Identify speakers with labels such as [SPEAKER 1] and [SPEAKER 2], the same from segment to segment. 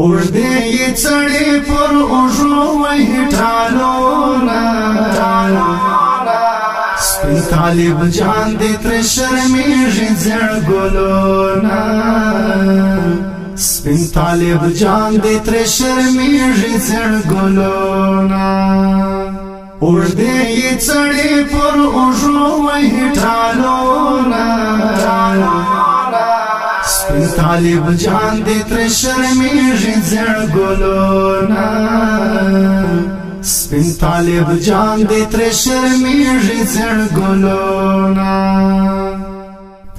[SPEAKER 1] اوږدې یې څړې پر اوږو وهي ټالونه سپین طالب جان دې ترې شرمېږي زیړ ګلونه سپین طالب جان دې ترې شرمېږي زیړ ګلونه اوږدې یې څړې پر اوږو وهي ټالونه سپین طالب جان دې ترې شرمېږي زیړ ګلونه سپین طالب جان دې ترې شرمېږي زیړ ګلونه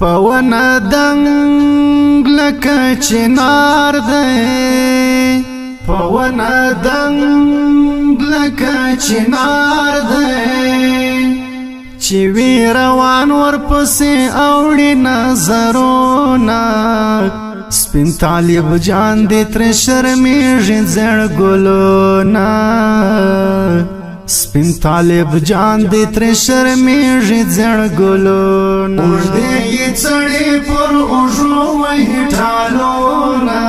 [SPEAKER 1] په ونه دنګ لکه چنار دی په ونه دنګ لکه چنار دی چې وی روان ورپسې اوړي نظرونه سپین طالب جان دې ترې شرمېږي زیړ ګلونه سپین طالب جان دې ترې شرمېږي زیړ ګلونه اوږدې یې څړې پر اوږو وهي ټالونه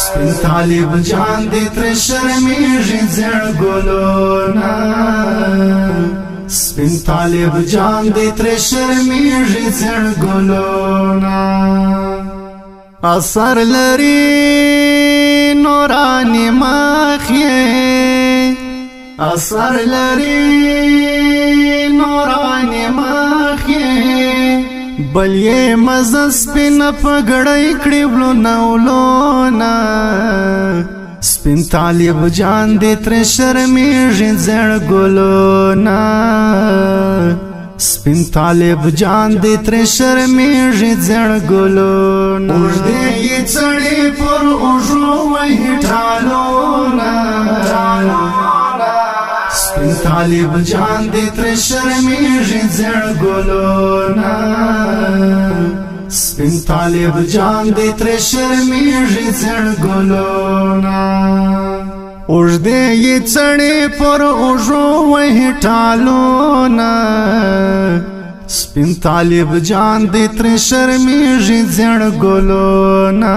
[SPEAKER 1] سپین طالب جان دې ترې شرمېږي زیړ ګلونه سپین طالب جان دې ترې شرمېږي زیړ ګلونه اثر لري نوراني مخ یې اثر لري نوراني مخ یې بل یې مزه سپینه پګړۍ کړي ولونه سپین طالب جان دې ترې شرمېږي زیړ ګلونه سپین طالب جان دې ترې شرمېږي زیړ ګلونه اوږدې یې څړې پر اوږو وهي ټالونه سپین طالب جان دې ترې شرمېږي زیړ ګلونه سپین طالب جان دې ترې شرمېږي زیړ ګلونه اوږدې یې څړې پر اوږو وهي ټالونه سپین طالب جان دې ترې شرمېږي زیړ ګلونه